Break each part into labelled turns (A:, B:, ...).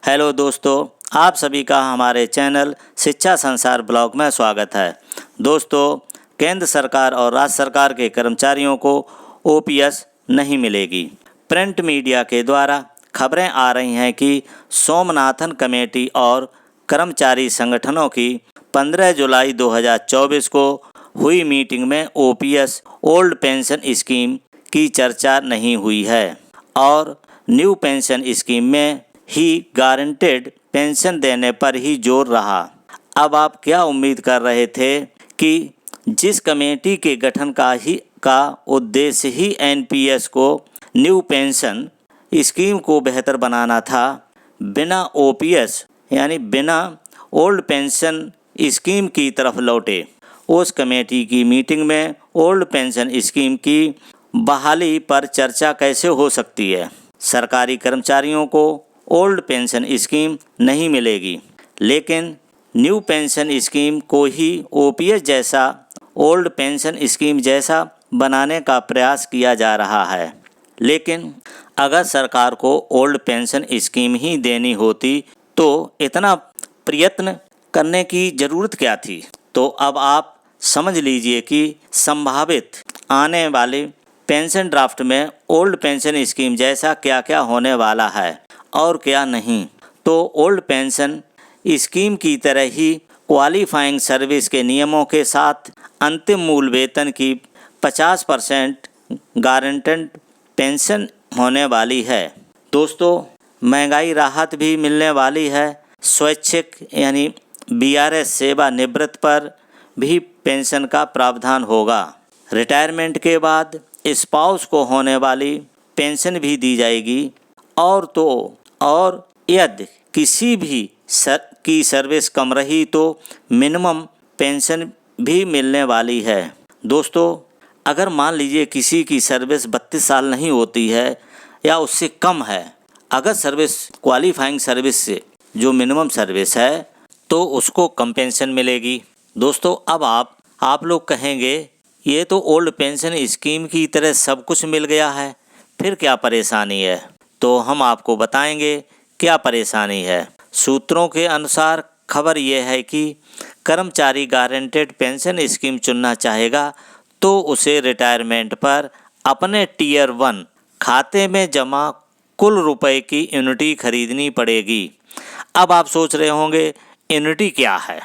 A: Hello दोस्तों, आप सभी का हमारे चैनल शिक्षा संसार ब्लॉग में स्वागत है। दोस्तों, केंद्र सरकार और राज्य सरकार के कर्मचारियों को ओपीएस नहीं मिलेगी। प्रिंट मीडिया के द्वारा खबरें आ रही हैं कि सोमनाथन कमेटी और कर्मचारी संगठनों की 15 जुलाई 2024 को हुई मीटिंग में ओपीएस ओल्ड पेंशन स्कीम की चर्चा नहीं हुई है और न्यू पेंशन स्कीम में ही गारंटेड पेंशन देने पर ही जोर रहा। अब आप क्या उम्मीद कर रहे थे कि जिस कमेटी के गठन का उद्देश्य ही एनपीएस को न्यू पेंशन स्कीम को बेहतर बनाना था, बिना ओपीएस यानी बिना ओल्ड पेंशन स्कीम की तरफ लौटे। उस कमेटी की मीटिंग में ओल्ड पेंशन स्कीम की बहाली पर चर्चा कैसे हो सकती है। सरकारी कर्मचारियों को ओल्ड पेंशन स्कीम नहीं मिलेगी, लेकिन न्यू पेंशन स्कीम को ही ओपीएस जैसा ओल्ड पेंशन स्कीम जैसा बनाने का प्रयास किया जा रहा है। लेकिन अगर सरकार को ओल्ड पेंशन स्कीम ही देनी होती तो इतना प्रयत्न करने की ज़रूरत क्या थी। तो अब आप समझ लीजिए कि संभावित आने वाले पेंशन ड्राफ्ट में ओल्ड पेंशन स्कीम जैसा क्या क्या होने वाला है और क्या नहीं। तो ओल्ड पेंशन स्कीम की तरह ही क्वालिफाइंग सर्विस के नियमों के साथ अंतिम मूल वेतन की 50% गारंटेड पेंशन होने वाली है। दोस्तों, महंगाई राहत भी मिलने वाली है। स्वैच्छिक यानी बीआरएस सेवानिवृत्त पर भी पेंशन का प्रावधान होगा। रिटायरमेंट के बाद स्पाउस को होने वाली पेंशन भी दी जाएगी और यदि किसी भी की सर्विस कम रही तो मिनिमम पेंशन भी मिलने वाली है। दोस्तों, अगर मान लीजिए किसी की सर्विस 32 साल नहीं होती है या उससे कम है, अगर सर्विस क्वालिफाइंग सर्विस से जो मिनिमम सर्विस है तो उसको कम पेंशन मिलेगी। दोस्तों, अब आप लोग कहेंगे ये तो ओल्ड पेंशन स्कीम की तरह सब कुछ मिल गया है, फिर क्या परेशानी है। तो हम आपको बताएंगे क्या परेशानी है। सूत्रों के अनुसार खबर यह है कि कर्मचारी गारंटेड पेंशन स्कीम चुनना चाहेगा तो उसे रिटायरमेंट पर अपने टीयर 1 खाते में जमा कुल रुपए की यूनिटी खरीदनी पड़ेगी। अब आप सोच रहे होंगे यूनिटी क्या है।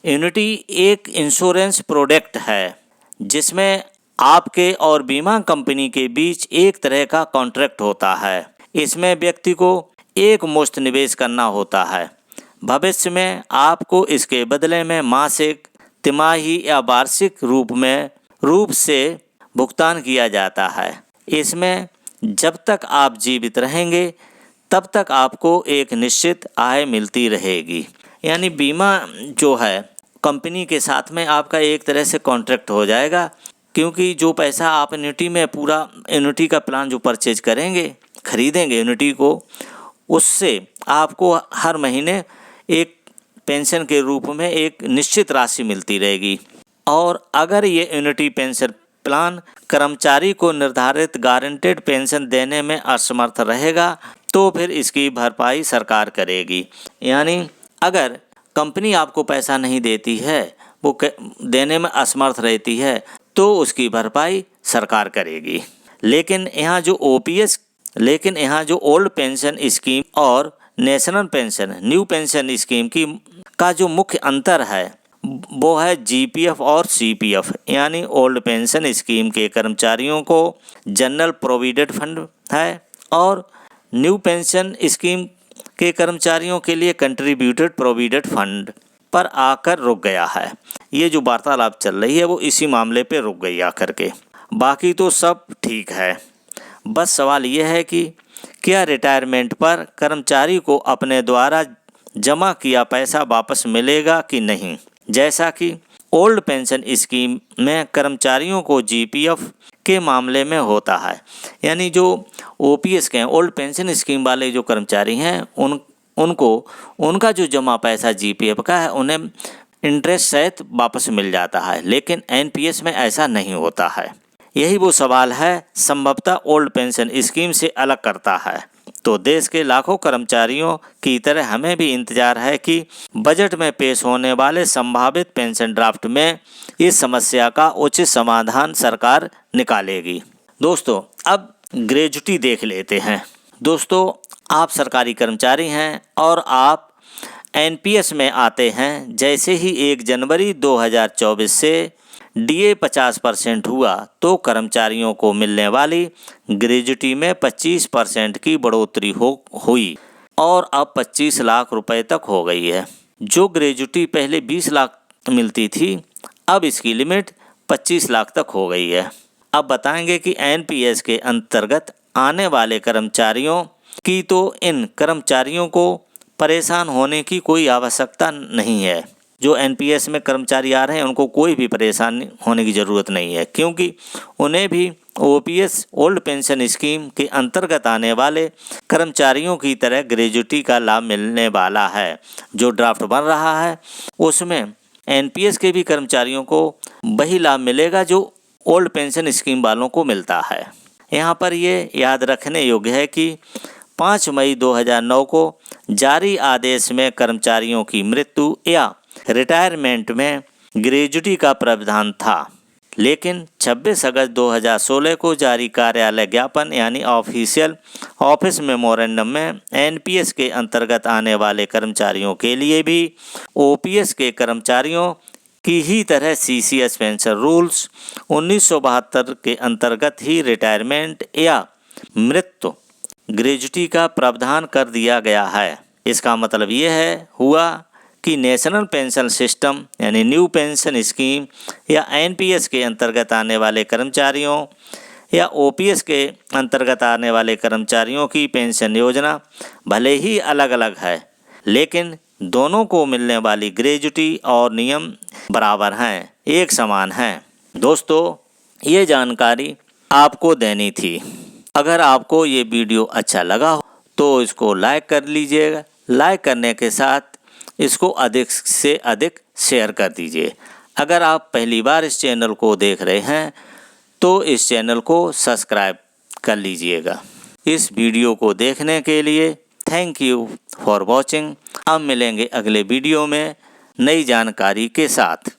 A: यूनिटी एक इंश्योरेंस प्रोडक्ट है जिसमें आपके और बीमा कंपनी के बीच एक तरह का कॉन्ट्रैक्ट होता है। इसमें व्यक्ति को एक मुश्त निवेश करना होता है। भविष्य में आपको इसके बदले में मासिक, तिमाही या वार्षिक रूप से भुगतान किया जाता है। इसमें जब तक आप जीवित रहेंगे तब तक आपको एक निश्चित आय मिलती रहेगी। यानी बीमा जो है कंपनी के साथ में आपका एक तरह से कॉन्ट्रैक्ट हो जाएगा, क्योंकि जो पैसा आप यूनिटी में पूरा यूनिटी का प्लान जो परचेज करेंगे, खरीदेंगे यूनिटी को, उससे आपको हर महीने एक पेंशन के रूप में एक निश्चित राशि मिलती रहेगी। और अगर ये यूनिटी पेंशन प्लान कर्मचारी को निर्धारित गारंटेड पेंशन देने में असमर्थ रहेगा तो फिर इसकी भरपाई सरकार करेगी। यानी अगर कंपनी आपको पैसा नहीं देती है, वो देने में असमर्थ रहती है, तो उसकी भरपाई सरकार करेगी। लेकिन यहाँ जो ओल्ड पेंशन स्कीम और national pension new pension scheme का जो मुख्य अंतर है वो है जीपीएफ और सीपीएफ। यानी ओल्ड पेंशन स्कीम के कर्मचारियों को जनरल प्रोविडेंट फंड है और न्यू पेंशन स्कीम के कर्मचारियों के लिए कंट्रीब्यूटेड प्रोविडेंट फंड पर आकर रुक गया है। ये जो वार्तालाप चल रही है वो इसी मामले पे रुक गई आकर के। बाकी तो सब ठीक है। बस सवाल ये है कि क्या रिटायरमेंट पर कर्मचारी को अपने द्वारा जमा किया पैसा वापस मिलेगा कि नहीं। जैसा कि ओल्ड पेंशन स्कीम में कर्मचारियों को जीपीएफ के मामले में होता है। यानी जो ओपीएस के ओल्ड पेंशन स्कीम वाले जो कर्मचारी हैं उनको उनका जो जमा पैसा जीपीएफ का है उन्हें इंटरेस्ट सहित वापस मिल जाता है, लेकिन एनपीएस में ऐसा नहीं होता है। यही वो सवाल है संभवतः ओल्ड पेंशन स्कीम से अलग करता है। तो देश के लाखों कर्मचारियों की तरह हमें भी इंतजार है कि बजट में पेश होने वाले संभावित पेंशन ड्राफ्ट में इस समस्या का उचित समाधान सरकार निकालेगी। दोस्तों, अब ग्रेजुटी देख लेते हैं। दोस्तों, आप सरकारी कर्मचारी हैं और आप एनपीएस में आते हैं। जैसे ही 1 जनवरी 2024 से डीए 50% हुआ तो कर्मचारियों को मिलने वाली ग्रेजुटी में 25% की बढ़ोतरी हुई और अब 25 लाख रुपए तक हो गई है। जो ग्रेजुटी पहले 20 लाख मिलती थी, अब इसकी लिमिट 25 लाख तक हो गई है। अब बताएंगे कि एनपीएस के अंतर्गत आने वाले कर्मचारियों की तो इन कर्मचारियों को परेशान होने की कोई आवश्यकता नहीं है। जो एनपीएस में कर्मचारी आ रहे हैं उनको कोई भी परेशानी होने की ज़रूरत नहीं है, क्योंकि उन्हें भी ओपीएस ओल्ड पेंशन स्कीम के अंतर्गत आने वाले कर्मचारियों की तरह ग्रेजुटी का लाभ मिलने वाला है। जो ड्राफ्ट बन रहा है उसमें एनपीएस के भी कर्मचारियों को वही लाभ मिलेगा जो ओल्ड पेंशन स्कीम वालों को मिलता है। यहाँ पर ये याद रखने योग्य है कि 5 मई 2009 को जारी आदेश में कर्मचारियों की मृत्यु या रिटायरमेंट में ग्रेजुटी का प्रावधान था, लेकिन 26 अगस्त 2016 को जारी कार्यालय ज्ञापन यानी ऑफिशियल ऑफिस मेमोरेंडम में एनपीएस के अंतर्गत आने वाले कर्मचारियों के लिए भी ओपीएस के कर्मचारियों की ही तरह सीसीएस पेंशन रूल्स 1972 के अंतर्गत ही रिटायरमेंट या मृत्यु ग्रेजुटी का प्रावधान कर दिया गया है। इसका मतलब ये हुआ कि नेशनल पेंशन सिस्टम यानी न्यू पेंशन स्कीम या एनपीएस के अंतर्गत आने वाले कर्मचारियों या ओपीएस के अंतर्गत आने वाले कर्मचारियों की पेंशन योजना भले ही अलग अलग है, लेकिन दोनों को मिलने वाली ग्रेजुटी और नियम बराबर हैं, एक समान हैं। दोस्तों, ये जानकारी आपको देनी थी। अगर आपको ये वीडियो अच्छा लगा हो तो इसको लाइक कर लीजिएगा। लाइक करने के साथ इसको अधिक से अधिक शेयर कर दीजिए। अगर आप पहली बार इस चैनल को देख रहे हैं तो इस चैनल को सब्सक्राइब कर लीजिएगा। इस वीडियो को देखने के लिए थैंक यू फॉर वॉचिंग। अब मिलेंगे अगले वीडियो में नई जानकारी के साथ।